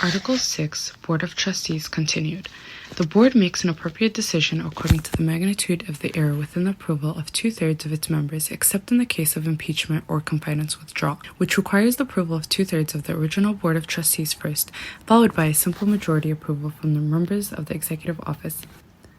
Article 6, Board of Trustees continued. The Board makes an appropriate decision according to the magnitude of the error within the approval of 2/3 of its members, except in the case of impeachment or confidence withdrawal, which requires the approval of 2/3 of the original Board of Trustees first, followed by a simple majority approval from the members of the Executive Office.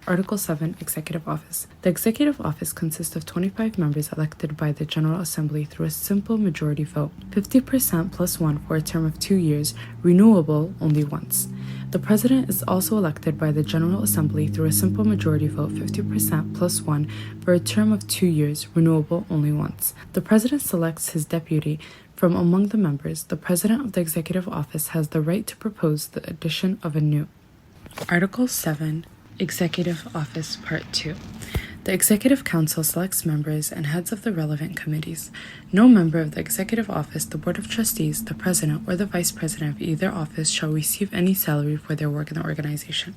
Article 7, Executive Office. The Executive Office consists of 25 members elected by the General Assembly through a simple majority vote, 50% plus 1 for a term of 2 years, renewable only once. The President is also elected by the General Assembly through a simple majority vote, 50% plus 1 for a term of 2 years, renewable only once. The President selects his deputy from among the members. The President of the Executive Office has the right to propose the addition of a new. Article 7, Executive Office Part 2. The Executive Council selects members and heads of the relevant committees. No member of the Executive Office, the Board of Trustees, the President, or the Vice President of either office shall receive any salary for their work in the organization.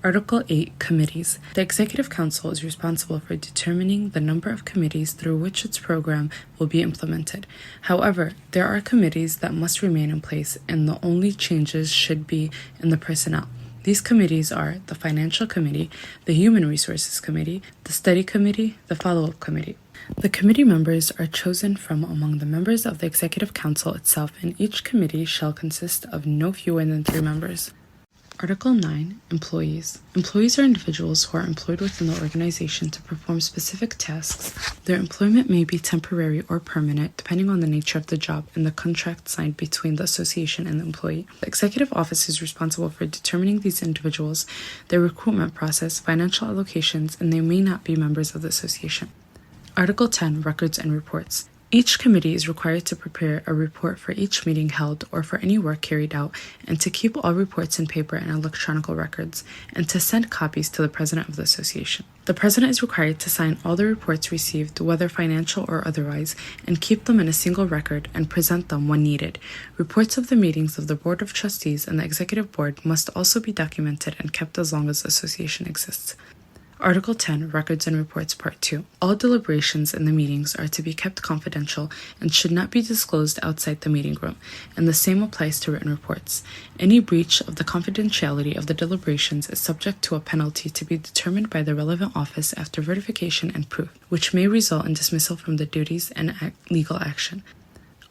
Article 8, Committees. The Executive Council is responsible for determining the number of committees through which its program will be implemented. However, there are committees that must remain in place, and the only changes should be in the personnel. These committees are the Financial Committee, the Human Resources Committee, the Study Committee, the Follow-up Committee. The committee members are chosen from among the members of the Executive Council itself, and each committee shall consist of no fewer than 3 members. Article 9, Employees. Employees are individuals who are employed within the organization to perform specific tasks. Their employment may be temporary or permanent, depending on the nature of the job and the contract signed between the association and the employee. The Executive Office is responsible for determining these individuals, their recruitment process, financial allocations, and they may not be members of the association. Article 10, Records and Reports. Each committee is required to prepare a report for each meeting held or for any work carried out, and to keep all reports in paper and electronic records, and to send copies to the President of the Association. The President is required to sign all the reports received, whether financial or otherwise, and keep them in a single record and present them when needed. Reports of the meetings of the Board of Trustees and the Executive Board must also be documented and kept as long as the association exists. Article 10, Records and Reports Part 2. All deliberations in the meetings are to be kept confidential and should not be disclosed outside the meeting room, and the same applies to written reports. Any breach of the confidentiality of the deliberations is subject to a penalty to be determined by the relevant office after verification and proof, which may result in dismissal from the duties and legal action.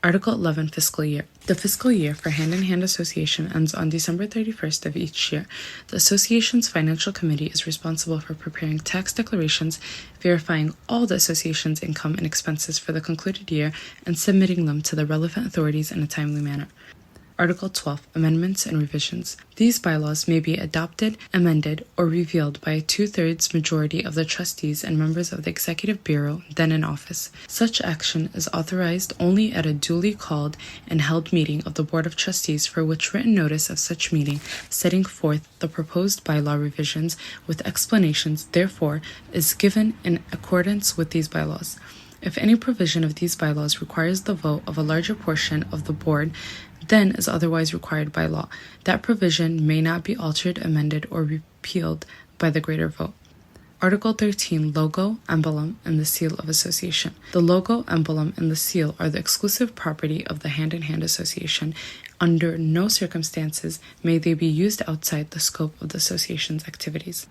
Article 11, Fiscal Year. The fiscal year for Hand in Hand Association ends on December 31st of each year. The association's financial committee is responsible for preparing tax declarations, verifying all the association's income and expenses for the concluded year, and submitting them to the relevant authorities in a timely manner. Article 12, Amendments and Revisions. These bylaws may be adopted, amended, or repealed by a 2/3 majority of the trustees and members of the Executive Bureau then in office. Such action is authorized only at a duly called and held meeting of the Board of Trustees, for which written notice of such meeting, setting forth the proposed bylaw revisions with explanations, therefore, is given in accordance with these bylaws. If any provision of these bylaws requires the vote of a larger portion of the Board than is otherwise required by law, that provision may not be altered, amended, or repealed by the greater vote. Article 13, Logo, Emblem, and the Seal of Association. The logo, emblem, and the seal are the exclusive property of the Hand in Hand Association. Under no circumstances may they be used outside the scope of the association's activities.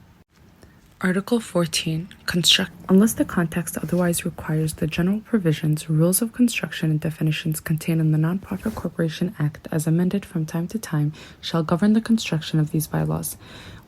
Article 14, Construct. Unless the context otherwise requires, the general provisions, rules of construction, and definitions contained in the Nonprofit Corporation Act, as amended from time to time, shall govern the construction of these bylaws.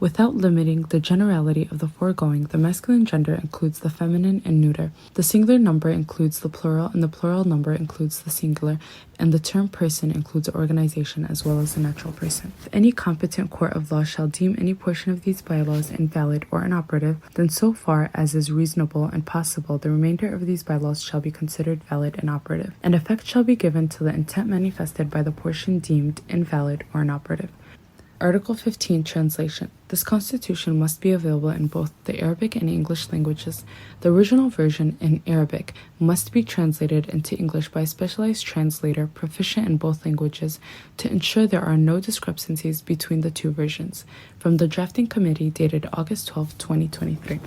Without limiting the generality of the foregoing, the masculine gender includes the feminine and neuter. The singular number includes the plural, and the plural number includes the singular, and the term person includes the organization as well as the natural person. If any competent court of law shall deem any portion of these bylaws invalid or inoperative, then so far as is reasonable and possible, the remainder of these bylaws shall be considered valid and operative, and effect shall be given to the intent manifested by the portion deemed invalid or inoperative. Article 15, Translation. This constitution must be available in both the Arabic and English languages. The original version in Arabic must be translated into English by a specialized translator proficient in both languages to ensure there are no discrepancies between the two versions. From the Drafting Committee dated August 12, 2023.